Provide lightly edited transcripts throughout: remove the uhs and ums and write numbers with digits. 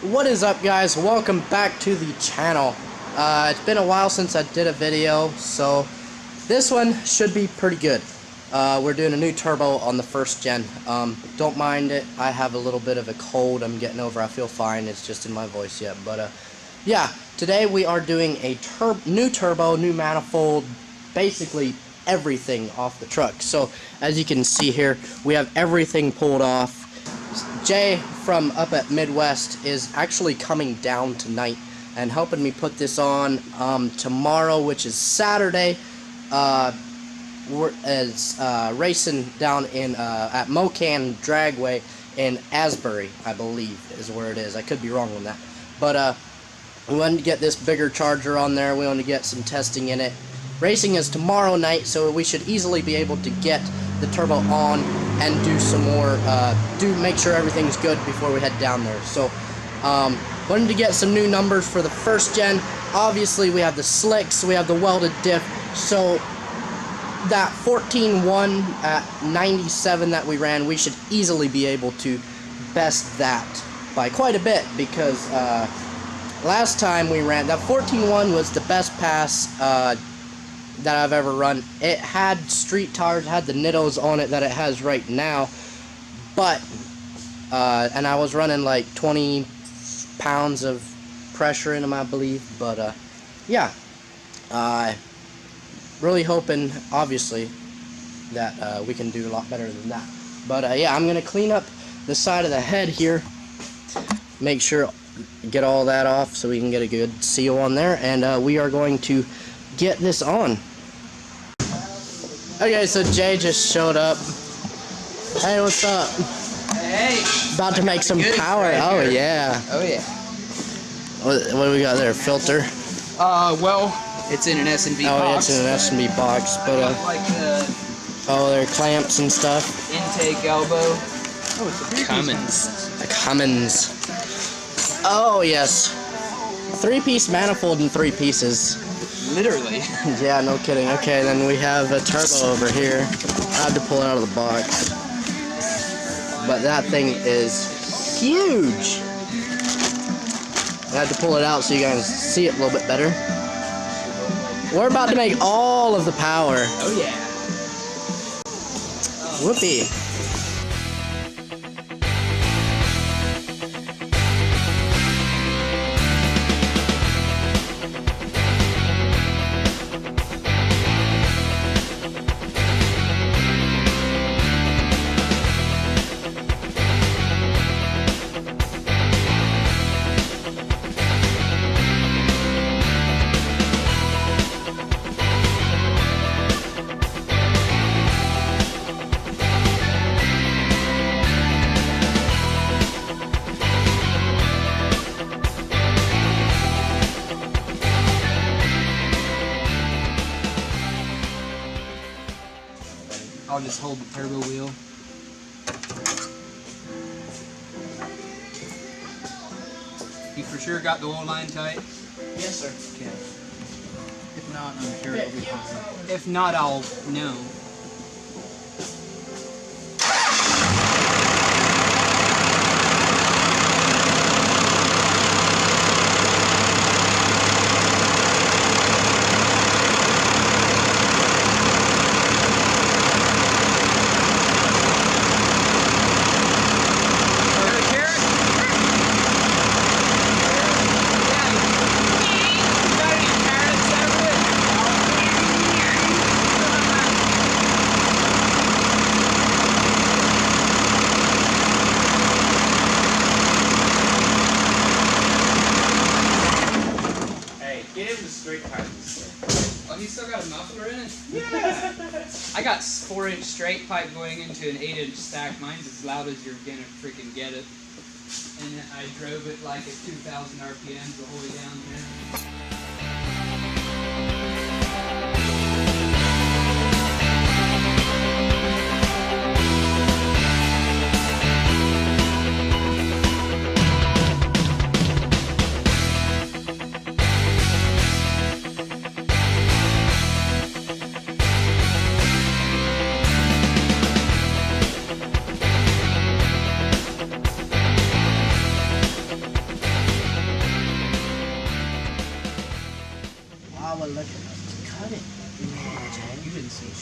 What is up, guys? Welcome back to the channel. It's been a while since I did a video, so this one should be pretty good. We're doing a new turbo on the first gen. Don't mind it. I have a little bit of a cold I'm getting over. I feel fine. It's just in my voice yet. But yeah, today we are doing a new turbo, new manifold, basically everything off the truck. So as you can see here, we have everything pulled off. Jay from up at Midwest is actually coming down tonight and helping me put this on. Tomorrow, which is Saturday, we're racing down in at Mocan Dragway in Asbury, I believe is where it is. I could be wrong on that, but we wanted to get this bigger charger on there. We wanted to get some testing in it. Racing is tomorrow night, so we should easily be able to get the turbo on and do some more, make sure everything's good before we head down there. So, wanted to get some new numbers for the first gen. Obviously, we have the slicks, we have the welded diff. So, that 14.1 at 97 that we ran, we should easily be able to best that by quite a bit, because last time we ran, that 14.1 was the best pass that I've ever run. It had street tires, had the nittos on it that it has right now, but and I was running like 20 pounds of pressure in them, I believe. But yeah, really hoping, obviously, that we can do a lot better than that. But yeah, I'm gonna clean up the side of the head here, make sure, get all that off so we can get a good seal on there, and we are going to get this on. Okay, so Jay just showed up. Hey, what's up? Hey. About to make some power. Right oh here. Yeah. Oh yeah. What do we got there? Filter? Well, it's in an S&B box. Oh, yeah, it's in an S&B box, but like the oh, there are clamps and stuff. intake elbow. Oh, it's a Cummins. A Cummins. Oh yes. 3-piece manifold in 3 pieces. Literally. Yeah, no kidding. Okay, then we have a turbo over here. I had to pull it out of the box. But that thing is huge. I had to pull it out so you guys see it a little bit better. We're about to make all of the power. Oh yeah. Whoopee. I'll just hold the turbo wheel. You for sure got the oil line tight? Yes, sir. Okay. If not, I'm sure it'll be fine. If not, I'll know. Oh, he's still got a muffler in it? Yeah! I got 4-inch straight pipe going into an 8-inch stack. Mine's as loud as you're gonna freaking get it. And I drove it like at 2,000 RPM the whole way down here.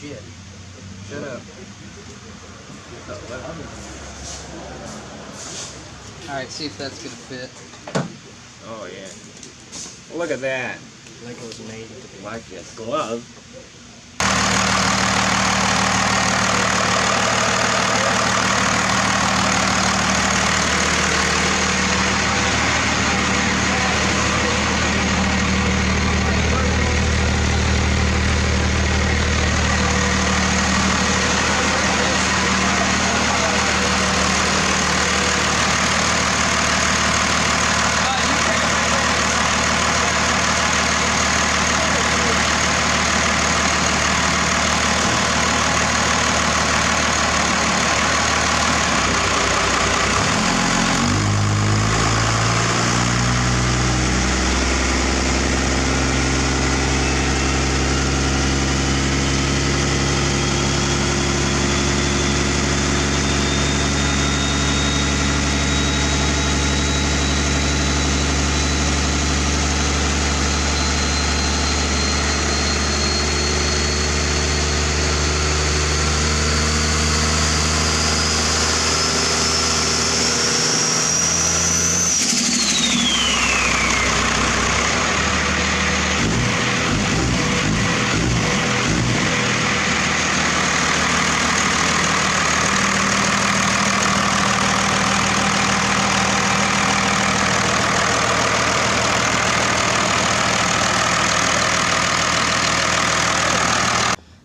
shit. Shut up. Alright, see if that's gonna fit. Oh yeah. Look at that. Like it was made to be. Like this glove.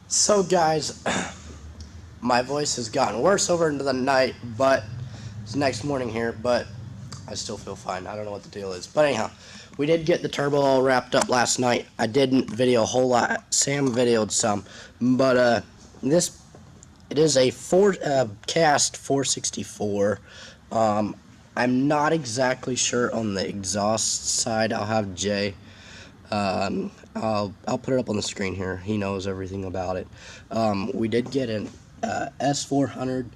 So guys, my voice has gotten worse over into the night, but it's next morning here, but I still feel fine. I don't know what the deal is. But anyhow, we did get the turbo all wrapped up last night. I didn't video a whole lot. Sam videoed some, but it is a cast 464. I'm not exactly sure on the exhaust side. I'll have Jay. I'll put it up on the screen here. He knows everything about it. We did get an S400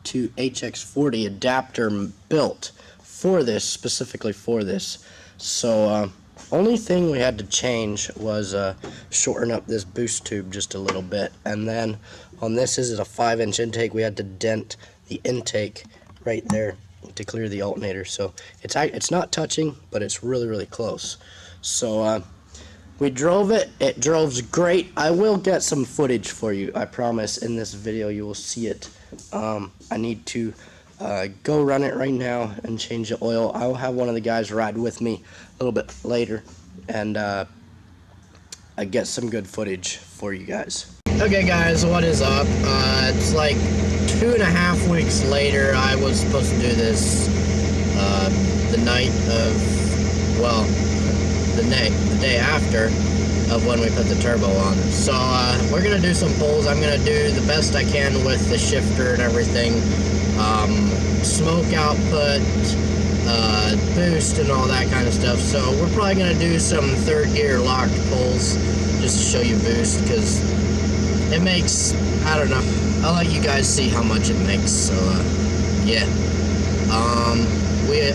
to HX40 adapter built for this, specifically for this. So only thing we had to change was shorten up this boost tube just a little bit, and then on this is a 5-inch intake. We had to dent the intake right there to clear the alternator. So it's not touching, but it's really close. So we drove it. It drove great. I will get some footage for you, I promise. In this video you will see it. I need to go run it right now and change the oil. I will have one of the guys ride with me a little bit later, and I get some good footage for you guys. Okay guys, what is up? It's like 2.5 weeks later. I was supposed to do this the night of, well, the day after of when we put the turbo on. So we're gonna do some pulls. I'm gonna do the best I can with the shifter and everything, smoke output, boost and all that kind of stuff. So we're probably gonna do some third gear locked pulls just to show you boost, because it makes, I don't know, I'll let you guys see how much it makes. So yeah,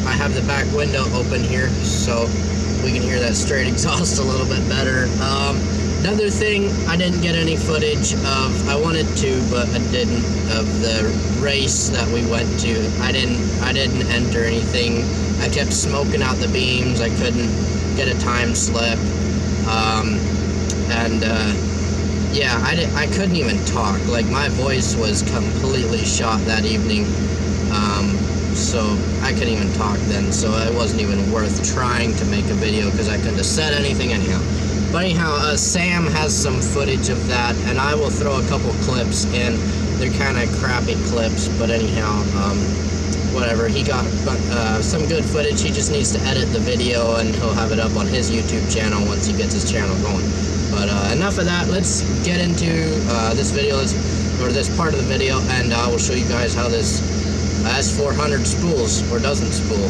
I have the back window open here, so we can hear that straight exhaust a little bit better. Another thing, I didn't get any footage of, I wanted to, but I didn't, of the race that we went to. I didn't enter anything. I kept smoking out the beams. I couldn't get a time slip. Yeah, I couldn't even talk. Like, my voice was completely shot that evening. So I couldn't even talk then, so it wasn't even worth trying to make a video because I couldn't have said anything anyhow. But anyhow, Sam has some footage of that, and I will throw a couple clips in. They're kind of crappy clips, but anyhow, whatever. He got some good footage. He just needs to edit the video, and he'll have it up on his YouTube channel once he gets his channel going. But enough of that. Let's get into this video, or this part of the video, and I will show you guys how this S400 spools, or doesn't spool.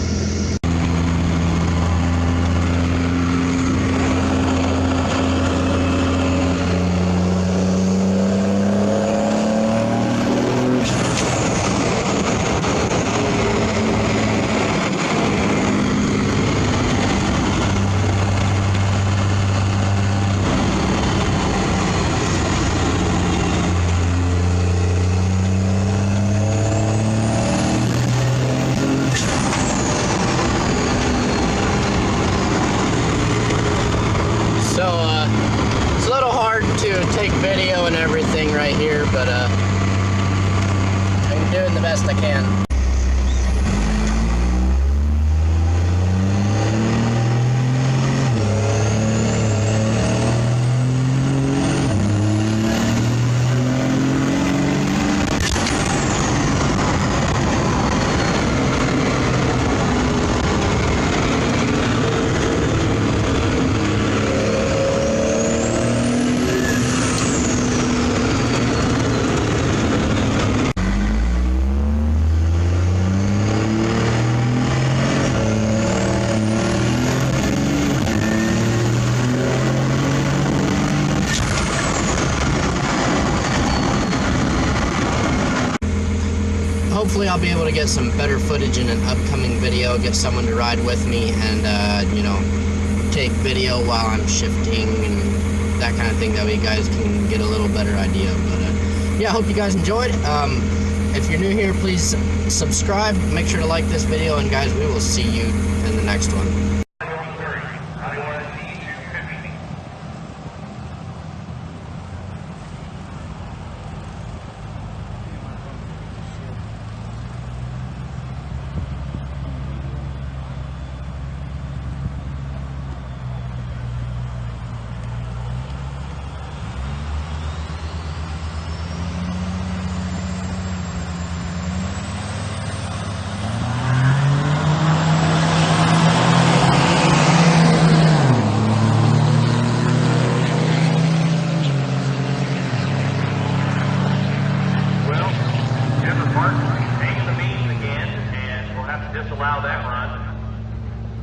it's a little hard to take video and everything right here, but I'm doing the best I can. Hopefully I'll be able to get some better footage in an upcoming video, get someone to ride with me and, you know, take video while I'm shifting and that kind of thing, that way you guys can get a little better idea. But, yeah, I hope you guys enjoyed. If you're new here, please subscribe, make sure to like this video, and guys, we will see you in the next one. Disallow that run.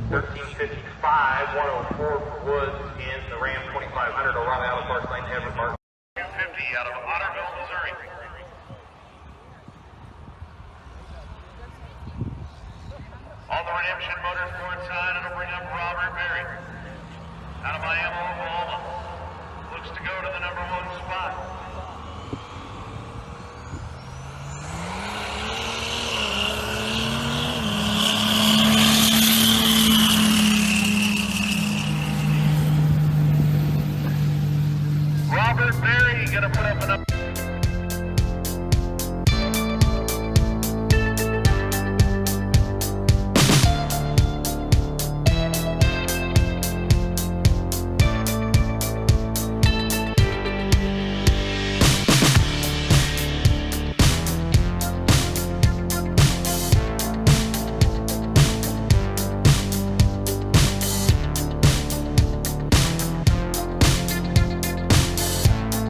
1355, 104 for Woods in the Ram 2500 will run out of Park Lane, Everett Park. 250 out of Otterville, Missouri. All the Redemption motors go inside. It'll bring up Robert Berry out of Miami, Oklahoma. Looks to go to the number 1 spot. Robert Berry gonna put up enough.